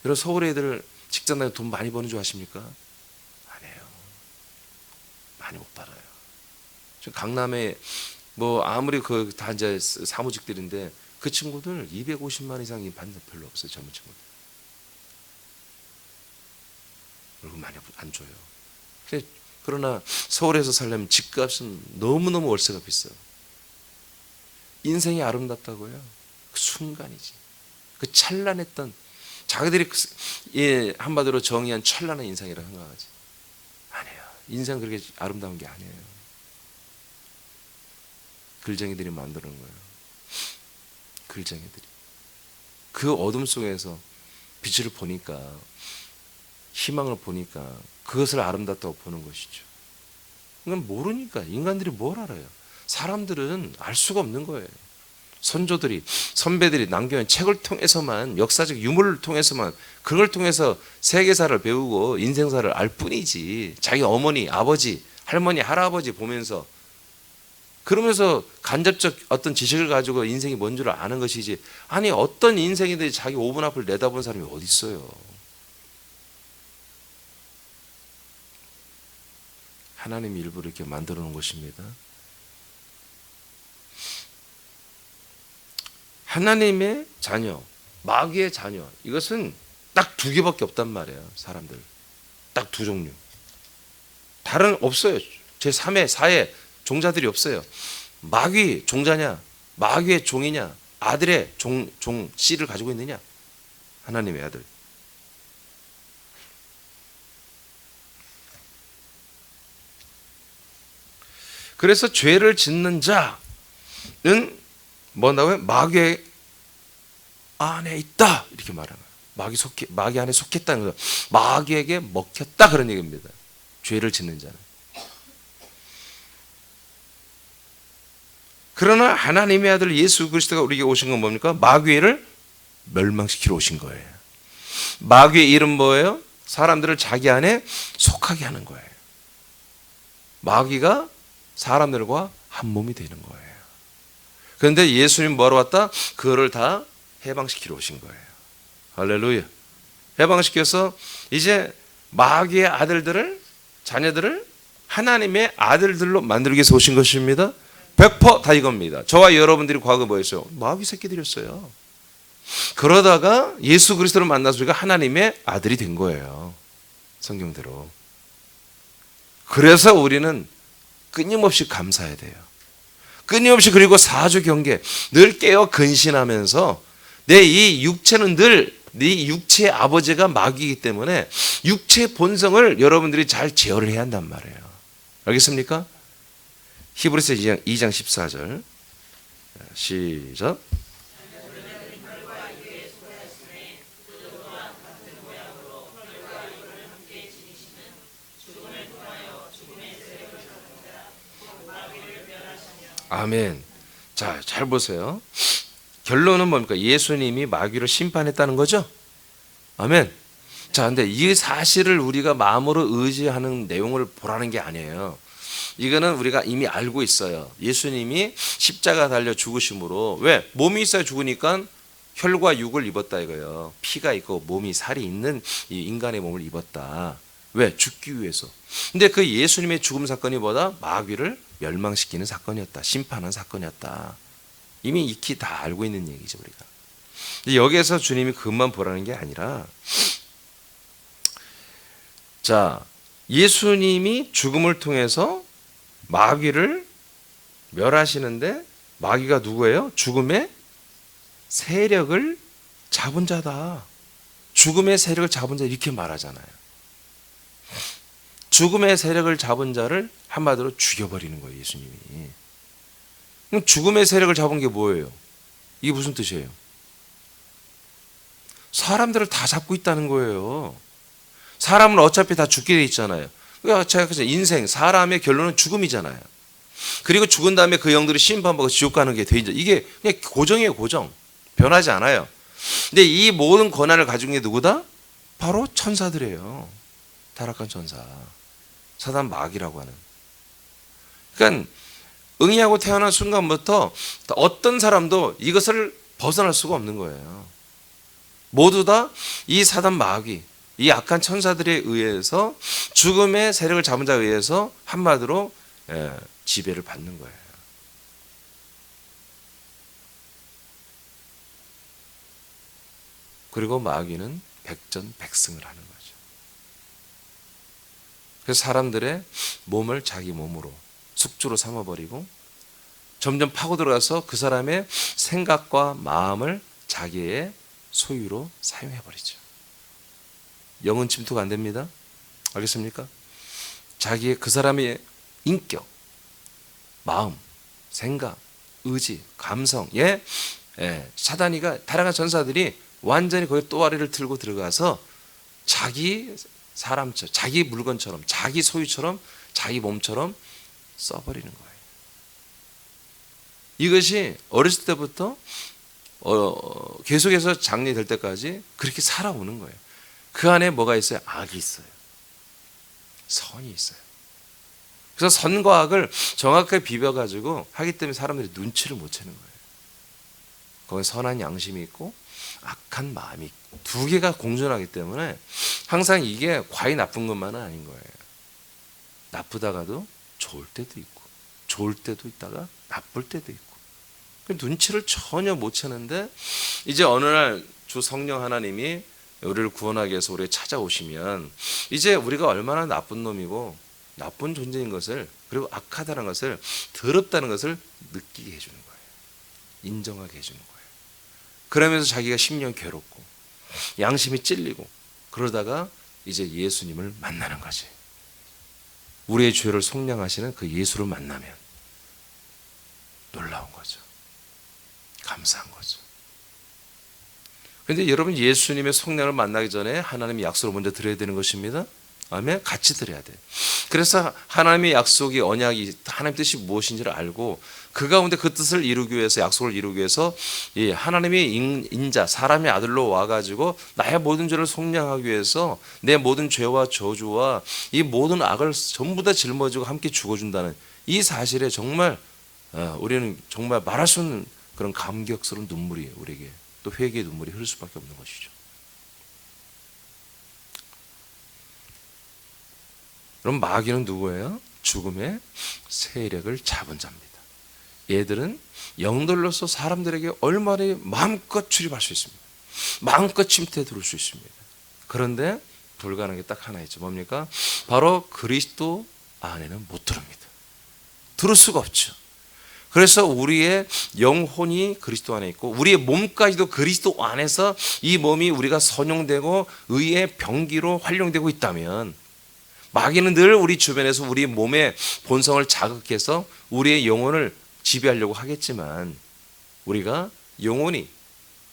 여러분 서울 애들 직장 다니고 돈 많이 버는 줄 아십니까? 안 해요. 많이 못 벌어요. 지금 강남에 뭐 아무리 그 다 이제 사무직들인데 그 친구들 250만 이상이 받는 별로 없어요. 젊은 친구들. 월급 많이 안 줘요. 그러나 서울에서 살려면 집값은 너무너무 월세가 비싸요. 인생이 아름답다고요? 그 순간이지. 그 찬란했던 자기들이 한마디로 정의한 찬란한 인생이라고 생각하지. 아니에요. 인생 그렇게 아름다운 게 아니에요. 글쟁이들이 만드는 거예요. 글쟁이들이. 그 어둠 속에서 빛을 보니까, 희망을 보니까 그것을 아름답다고 보는 것이죠. 그건 모르니까. 인간들이 뭘 알아요? 사람들은 알 수가 없는 거예요. 선조들이, 선배들이 남겨놓은 책을 통해서만, 역사적 유물을 통해서만, 그걸 통해서 세계사를 배우고 인생사를 알 뿐이지, 자기 어머니, 아버지, 할머니, 할아버지 보면서, 그러면서 간접적 어떤 지식을 가지고 인생이 뭔 줄 아는 것이지, 아니 어떤 인생인데 자기 5분 앞을 내다본 사람이 어디 있어요? 하나님이 일부러 이렇게 만들어 놓은 것입니다. 하나님의 자녀, 마귀의 자녀, 이것은 딱 두 개밖에 없단 말이에요. 사람들 딱 두 종류. 다른 없어요. 제3의 4의 종자들이 없어요. 마귀 종자냐, 마귀의 종이냐, 아들의 종 씨를 가지고 있느냐, 하나님의 아들. 그래서 죄를 짓는 자는 뭐라고요? 마귀 안에 있다 이렇게 말하는 거예요. 마귀 안에 속했다는 거예요. 마귀에게 먹혔다 그런 얘기입니다. 죄를 짓는 자는. 그러나 하나님의 아들 예수 그리스도가 우리에게 오신 건 뭡니까? 마귀를 멸망시키러 오신 거예요. 마귀의 이름 뭐예요? 사람들을 자기 안에 속하게 하는 거예요. 마귀가 사람들과 한 몸이 되는 거예요. 그런데 예수님 뭐하러 왔다? 그거를 다 해방시키러 오신 거예요. 할렐루야. 해방시켜서 이제 마귀의 아들들을, 자녀들을 하나님의 아들들로 만들기 위해서 오신 것입니다. 100% 이겁니다. 저와 여러분들이 과거 뭐였어요? 마귀 새끼들이었어요. 그러다가 예수 그리스도를 만나서 우리가 하나님의 아들이 된 거예요. 성경대로. 그래서 우리는 끊임없이 감사해야 돼요. 끊임없이. 그리고 사주 경계 늘 깨어 근신하면서 내 이 육체는 늘 네 육체의 아버지가 마귀이기 때문에 육체의 본성을 여러분들이 잘 제어를 해야 한단 말이에요. 알겠습니까? 히브리서 2장 14절 시작. 아멘. 자, 잘 보세요. 결론은 뭡니까? 예수님이 마귀를 심판했다는 거죠? 아멘. 자, 근데 이 사실을 우리가 마음으로 의지하는 내용을 보라는 게 아니에요. 이거는 우리가 이미 알고 있어요. 예수님이 십자가 달려 죽으심으로, 왜? 몸이 있어야 죽으니까 혈과 육을 입었다 이거예요. 피가 있고 몸이 살이 있는 이 인간의 몸을 입었다. 왜? 죽기 위해서. 근데 그 예수님의 죽음 사건이 뭐다? 마귀를 멸망시키는 사건이었다. 심판한 사건이었다. 이미 익히 다 알고 있는 얘기죠, 우리가. 근데 여기에서 주님이 그것만 보라는 게 아니라, 자, 예수님이 죽음을 통해서 마귀를 멸하시는데, 마귀가 누구예요? 죽음의 세력을 잡은 자다. 죽음의 세력을 잡은 자 이렇게 말하잖아요. 죽음의 세력을 잡은 자를 한마디로 죽여버리는 거예요, 예수님이. 그럼 죽음의 세력을 잡은 게 뭐예요? 이게 무슨 뜻이에요? 사람들을 다 잡고 있다는 거예요. 사람은 어차피 다 죽게 돼 있잖아요. 그러니까 제가 그래서 인생, 사람의 결론은 죽음이잖아요. 그리고 죽은 다음에 그 영들이 심판받고 지옥 가는 게 돼 있죠. 이게 그냥 고정이에요, 고정. 변하지 않아요. 근데 이 모든 권한을 가진 게 누구다? 바로 천사들이에요. 타락한 천사. 사단 마귀라고 하는. 그러니까 응이하고 태어난 순간부터 어떤 사람도 이것을 벗어날 수가 없는 거예요. 모두 다 이 사단 마귀, 이 악한 천사들에 의해서 죽음의 세력을 잡은 자에 의해서 한마디로 지배를 받는 거예요. 그리고 마귀는 백전백승을 하는 거죠. 그래서 사람들의 몸을 자기 몸으로 숙주로 삼아버리고 점점 파고 들어가서 그 사람의 생각과 마음을 자기의 소유로 사용해버리죠. 영은 침투가 안 됩니다. 알겠습니까? 자기의 그 사람의 인격, 마음, 생각, 의지, 감성에 사단이가 타락한 전사들이 완전히 거기 또아리를 틀고 들어가서 자기 사람처럼, 자기 물건처럼, 자기 소유처럼, 자기 몸처럼 써버리는 거예요. 이것이 어렸을 때부터 계속해서 장래될 때까지 그렇게 살아오는 거예요. 그 안에 뭐가 있어요? 악이 있어요. 선이 있어요. 그래서 선과 악을 정확하게 비벼가지고 하기 때문에 사람들이 눈치를 못 채는 거예요. 거기 선한 양심이 있고 악한 마음이 있고 두 개가 공존하기 때문에 항상 이게 과히 나쁜 것만은 아닌 거예요. 나쁘다가도 좋을 때도 있고 좋을 때도 있다가 나쁠 때도 있고 눈치를 전혀 못 채는데 이제 어느 날 주 성령 하나님이 우리를 구원하기 위해서 우리를 찾아오시면 이제 우리가 얼마나 나쁜 놈이고 나쁜 존재인 것을 그리고 악하다는 것을 더럽다는 것을 느끼게 해주는 거예요. 인정하게 해주는 거예요. 그러면서 자기가 심령이 괴롭고 양심이 찔리고 그러다가 이제 예수님을 만나는 거지. 우리의 죄를 속량하시는 그 예수를 만나면 놀라운 거죠. 감사한 거죠. 그런데 여러분 예수님의 속량을 만나기 전에 하나님의 약속을 먼저 드려야 되는 것입니다. 아멘. 같이 드려야 돼. 그래서 하나님의 약속이 언약이 하나님 뜻이 무엇인지를 알고 그 가운데 그 뜻을 이루기 위해서 약속을 이루기 위해서 하나님의 인자 사람의 아들로 와가지고 나의 모든 죄를 속량하기 위해서 내 모든 죄와 저주와 이 모든 악을 전부 다 짊어지고 함께 죽어준다는 이 사실에 정말 우리는 정말 말할 수 없는 그런 감격스러운 눈물이 우리에게 또 회개의 눈물이 흐를 수밖에 없는 것이죠. 그럼 마귀는 누구예요? 죽음의 세력을 잡은 자입니다. 얘들은 영들로서 사람들에게 얼마나 마음껏 출입할 수 있습니다. 마음껏 침투해 들어올 수 있습니다. 그런데 불가능한 게 딱 하나 있죠. 뭡니까? 바로 그리스도 안에는 못 들어옵니다. 들을 수가 없죠. 그래서 우리의 영혼이 그리스도 안에 있고 우리의 몸까지도 그리스도 안에서 이 몸이 우리가 선용되고 의의 병기로 활용되고 있다면 마귀는 늘 우리 주변에서 우리 몸의 본성을 자극해서 우리의 영혼을 지배하려고 하겠지만 우리가 영혼이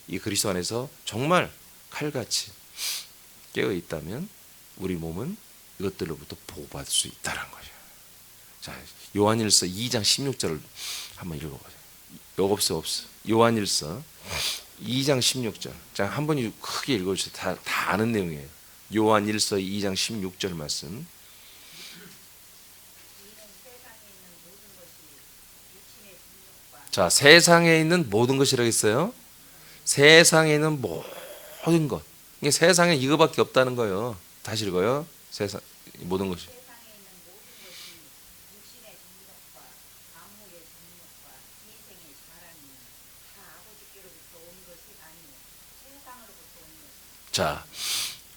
이 그리스도 안에서 정말 칼같이 깨어 있다면 우리 몸은 이것들로부터 보호받을 수 있다는 거죠. 자, 요한일서 2장 16절을 한번 읽어보세요. 없어. 요한일서 2장 16절. 자, 한 번 크게 읽어주세요. 다 아는 내용이에요. 요한일서 2장 16절 말씀. 자, 세상에 있는 모든 것이라고 했어요. 세상에 있는 모든 것. 이게 세상에 이거밖에 없다는 거예요. 다시 읽어요. 세상 모든 것이. 자,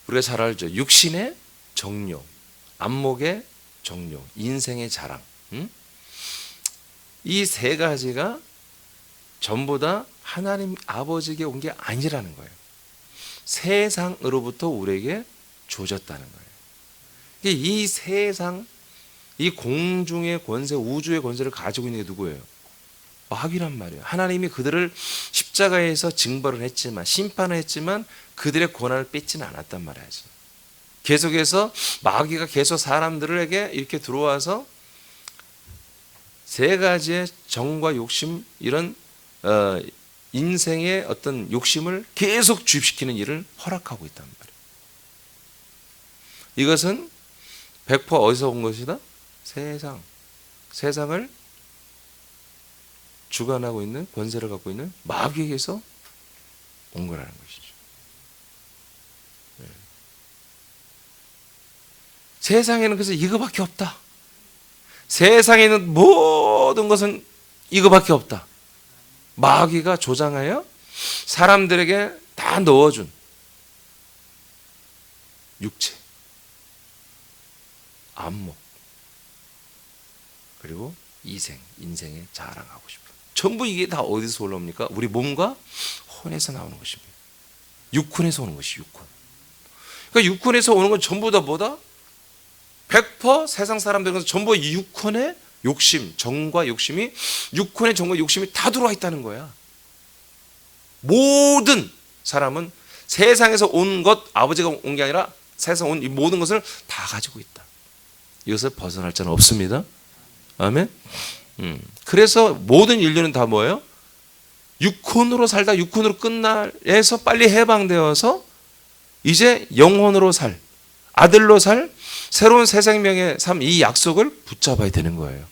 우리가 잘 알죠. 육신의 정욕, 안목의 정욕, 인생의 자랑. 이 세 가지가 전부 다 하나님 아버지에게 온 게 아니라는 거예요. 세상으로부터 우리에게 주어졌다는 거예요. 이 세상, 이 공중의 권세, 우주의 권세를 가지고 있는 게 누구예요? 마귀란 말이에요. 하나님이 그들을 십자가에서 징벌을 했지만 심판을 했지만 그들의 권한을 뺏지는 않았단 말이야지. 계속해서 마귀가 계속 사람들에게 이렇게 들어와서 세 가지의 정과 욕심 이런 인생의 어떤 욕심을 계속 주입시키는 일을 허락하고 있단 말이에요. 이것은 100% 어디서 온 것이다? 세상. 세상을 주관하고 있는 권세를 갖고 있는 마귀에게서 온 거라는 것이죠. 네. 세상에는 그래서 이거밖에 없다. 세상에 있는 모든 것은 이거밖에 없다. 마귀가 조장하여 사람들에게 다 넣어준 육체, 안목, 그리고 인생에 자랑하고 싶은. 전부 이게 다 어디서 올라옵니까? 우리 몸과 혼에서 나오는 것입니다. 육혼에서 오는 것이 육혼. 그러니까 육혼에서 오는 건 전부 다 뭐다? 100% 세상 사람들은 전부 육혼의 욕심, 정과 욕심이, 육혼의 정과 욕심이 다 들어와 있다는 거야. 모든 사람은 세상에서 온 것, 아버지가 온 게 아니라 세상 온 이 모든 것을 다 가지고 있다. 이것을 벗어날 자는 없습니다. 아멘. 그래서 모든 인류는 다 뭐예요? 육혼으로 살다 육혼으로 끝날에서 빨리 해방되어서 이제 영혼으로 살, 아들로 살 새로운 새 생명의 삶, 이 약속을 붙잡아야 되는 거예요.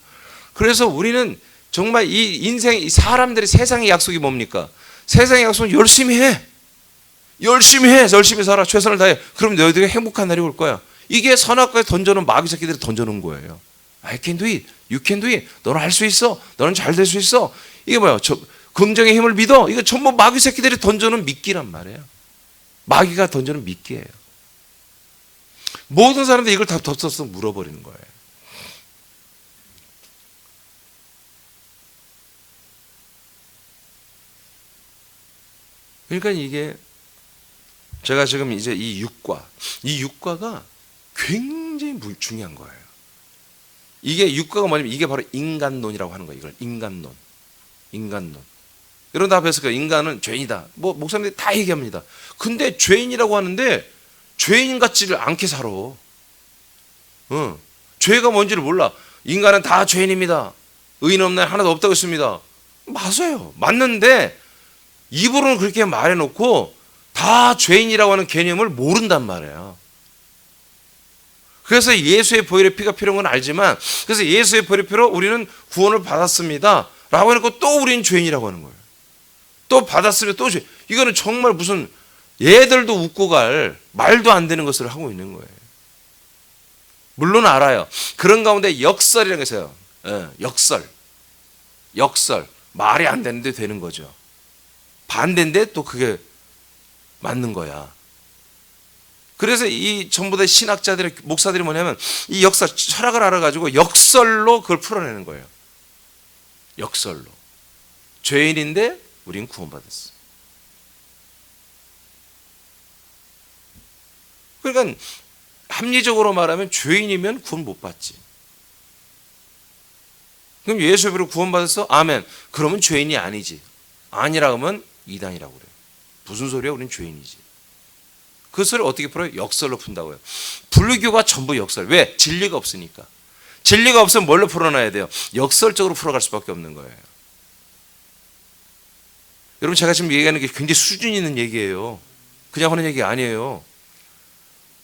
그래서 우리는 정말 이 인생, 이 사람들이 세상의 약속이 뭡니까? 세상의 약속은 열심히 해. 열심히 해. 열심히 살아. 최선을 다해. 그럼 너희들이 행복한 날이 올 거야. 이게 선악과에 던져놓은 마귀 새끼들이 던져놓은 거예요. I can do it. You can do it. 너는 할 수 있어. 너는 잘 될 수 있어. 이게 뭐야? 긍정의 힘을 믿어. 이거 전부 마귀 새끼들이 던져놓은 미끼란 말이에요. 마귀가 던져놓은 미끼예요. 모든 사람들이 이걸 다 덥석덥석 물어버리는 거예요. 그러니까 이게 제가 지금 이제 이 육과가 굉장히 중요한 거예요. 이게 육과가 뭐냐면 이게 바로 인간론이라고 하는 거예요. 이걸 인간론. 이런 다 배웠을 거예요. 인간은 죄인이다. 뭐 목사님들이 다 얘기합니다. 근데 죄인이라고 하는데 죄인 같지를 않게 살아. 죄가 뭔지를 몰라. 인간은 다 죄인입니다. 의인 없는 하나도 없다고 했습니다. 맞아요. 맞는데 입으로는 그렇게 말해놓고 다 죄인이라고 하는 개념을 모른단 말이에요. 그래서 예수의 보혈의 피가 필요한 건 알지만, 그래서 예수의 보혈의 피로 우리는 구원을 받았습니다 라고 해놓고 또 우리는 죄인이라고 하는 거예요. 또 받았으면 또 죄인. 이거는 정말 무슨 얘들도 웃고 갈 말도 안 되는 것을 하고 있는 거예요. 물론 알아요. 그런 가운데 역설이라는 게 있어요. 역설. 말이 안 되는데 되는 거죠. 반대인데 또 그게 맞는 거야. 그래서 이 전부 다 신학자들의 목사들이 뭐냐면 이 역설, 철학을 알아가지고 역설로 그걸 풀어내는 거예요. 역설로. 죄인인데 우린 구원받았어. 그러니까 합리적으로 말하면 죄인이면 구원 못 받지. 그럼 예수의 피로 구원받았어? 아멘. 그러면 죄인이 아니지. 아니라 하면 이단이라고 그래요. 무슨 소리야? 우린 죄인이지. 그 소리를 어떻게 풀어요? 역설로 푼다고요. 불교가 전부 역설. 왜? 진리가 없으니까. 진리가 없으면 뭘로 풀어놔야 돼요? 역설적으로 풀어갈 수밖에 없는 거예요. 여러분, 제가 지금 얘기하는 게 굉장히 수준 있는 얘기예요. 그냥 하는 얘기 아니에요.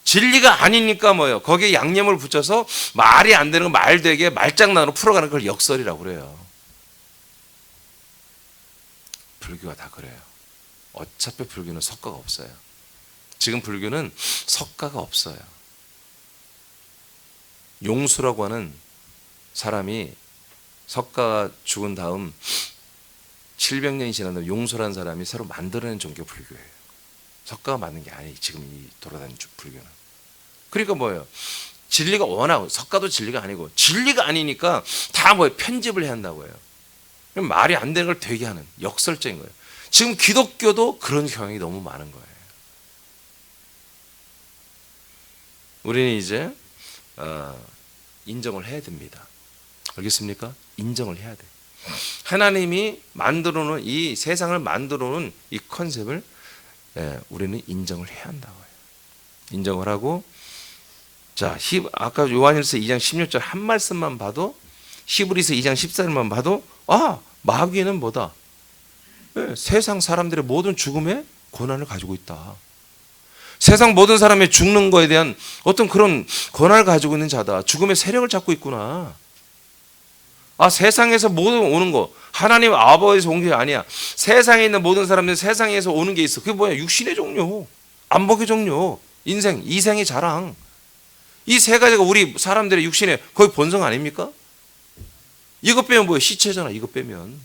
진리가 아니니까 뭐예요? 거기에 양념을 붙여서 말이 안 되는 거 말되게 말장난으로 풀어가는 걸 역설이라고 그래요. 불교가 다 그래요. 어차피 불교는 석가가 없어요. 지금 불교는 석가가 없어요. 용수라고 하는 사람이 석가가 죽은 다음 700년이 지난 다음 용수라는 사람이 새로 만들어낸 종교 불교예요. 석가가 만든 게 아니에요. 지금 이 돌아다니는 불교는. 그러니까 뭐예요? 진리가 워낙, 석가도 진리가 아니고, 진리가 아니니까 다 뭐예요? 편집을 해야 한다고 해요. 말이 안 되는 걸 되게 하는 역설적인 거예요. 지금 기독교도 그런 경향이 너무 많은 거예요. 우리는 이제 인정을 해야 됩니다. 알겠습니까? 인정을 해야 돼. 하나님이 만들어놓은 이 세상을 만들어놓은 이 컨셉을 우리는 인정을 해야 한다고 해요. 인정을 하고, 자, 아까 요한일서 2장 16절 한 말씀만 봐도, 히브리서 2장 14절만 봐도, 아, 마귀는 뭐다? 세상 사람들의 모든 죽음의 권한을 가지고 있다. 세상 모든 사람의 죽는 거에 대한 어떤 그런 권한을 가지고 있는 자다. 죽음의 세력을 잡고 있구나. 세상에서 모든 오는 거 하나님 아버지에서 온 게 아니야. 세상에 있는 모든 사람들은 세상에서 오는 게 있어. 그게 뭐야? 육신의 종료, 안목의 종료, 인생, 이생의 자랑. 이 세 가지가 우리 사람들의 육신의 거의 본성 아닙니까? 이것 빼면 뭐야? 시체잖아. 이것 빼면.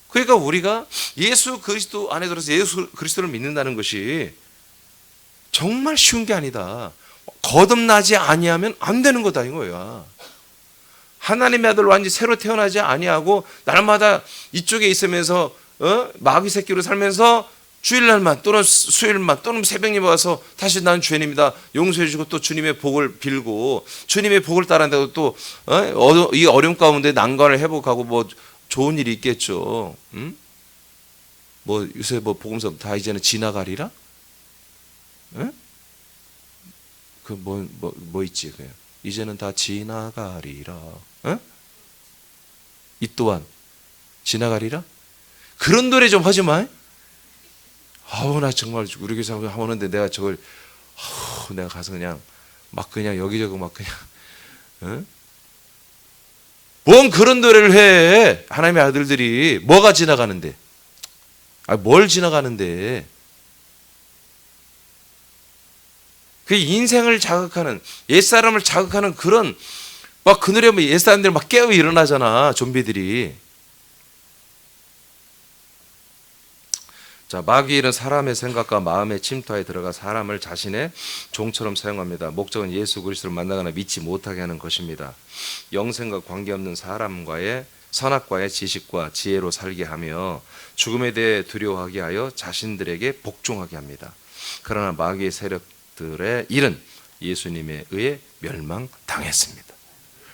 그러니까 우리가 예수 그리스도 안에 들어서 예수 그리스도를 믿는다는 것이 정말 쉬운 게 아니다. 거듭나지 아니하면 안 되는 거다 이거야. 하나님의 아들 완전히 새로 태어나지 아니하고 날마다 이쪽에 있으면서 마귀 새끼로 살면서 주일날만 또는 수요일만 또는 새벽에 와서 다시 난 죄인입니다 용서해 주고 또 주님의 복을 빌고 주님의 복을 따른다고 또 이 어려움 가운데 난관을 회복하고 뭐 좋은 일이 있겠죠. 뭐 요새 뭐 복음서 다 이제는 지나가리라? 그 뭐 있지 그냥 이제는 다 지나가리라. 이 또한 지나가리라? 그런 노래 좀 하지 마. 나 정말 우리 교회 하는데 내가 저걸 내가 가서 그냥 막 그냥 여기저기 막 그냥 뭔 그런 노래를 해. 하나님의 아들들이 뭐가 지나가는데? 뭘 지나가는데? 그 인생을 자극하는 옛사람을 자극하는 그런 막 그 노래 보면 옛사람들 막 깨어 일어나잖아. 좀비들이. 자, 마귀는 사람의 생각과 마음의 침투에 들어가 사람을 자신의 종처럼 사용합니다. 목적은 예수 그리스도를 만나거나 믿지 못하게 하는 것입니다. 영생과 관계없는 사람과의 선악과의 지식과 지혜로 살게 하며 죽음에 대해 두려워하게 하여 자신들에게 복종하게 합니다. 그러나 마귀의 세력들의 일은 예수님에 의해 멸망당했습니다.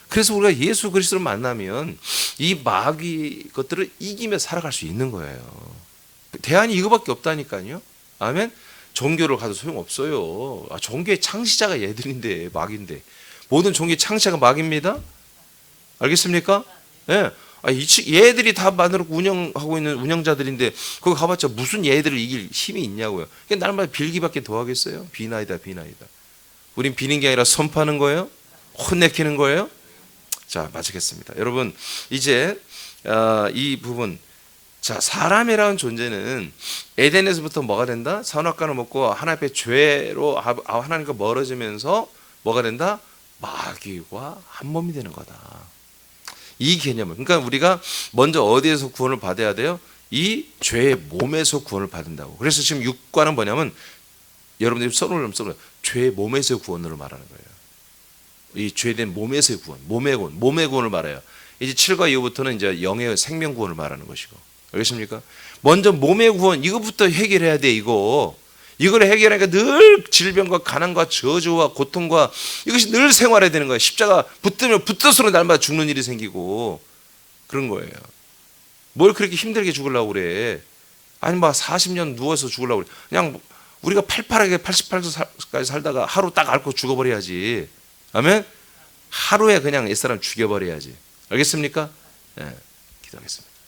그래서 우리가 예수 그리스도를 만나면 이 마귀 것들을 이기며 살아갈 수 있는 거예요. 대안이 이거밖에 없다니까요. 아멘. 종교를 가도 소용없어요. 종교의 창시자가 얘들인데 마귀인데 모든 종교의 창시자가 마귀입니다. 알겠습니까? 예. 얘들이 다 만들고 운영하고 있는 운영자들인데 거기 가봤자 무슨 얘들을 이길 힘이 있냐고요. 그러니까 날마다 빌기밖에 더 하겠어요. 비나이다. 우린 비는 게 아니라 선포하는 거예요. 혼내키는 거예요. 자, 마치겠습니다. 여러분 이제 이 부분 자, 사람이라는 존재는 에덴에서부터 뭐가 된다? 선악과를 먹고 하나님 앞에 죄로 하나님과 멀어지면서 뭐가 된다? 마귀와 한 몸이 되는 거다. 이 개념을. 그러니까 우리가 먼저 어디에서 구원을 받아야 돼요? 이 죄의 몸에서 구원을 받는다고. 그래서 지금 6과는 뭐냐면 여러분들이 써놓으면 죄의 몸에서 구원을 말하는 거예요. 이 죄된 몸에서의 구원, 몸의 구원을 말해요. 이제 7과 이후부터는 이제 영의 생명 구원을 말하는 것이고. 알겠습니까? 먼저 몸의 구원 이거부터 해결해야 돼. 이걸 해결하니까 늘 질병과 가난과 저주와 고통과 이것이 늘 생활해야 되는 거예요. 십자가 붙들면 붙들수록 날마다 죽는 일이 생기고 그런 거예요. 뭘 그렇게 힘들게 죽으려고 그래. 아니 막 40년 누워서 죽으려고 그래. 그냥 우리가 팔팔하게 88까지 살다가 하루 딱 앓고 죽어버려야지. 아멘? 하루에 그냥 옛사람 죽여버려야지. 알겠습니까? 네, 기도하겠습니다.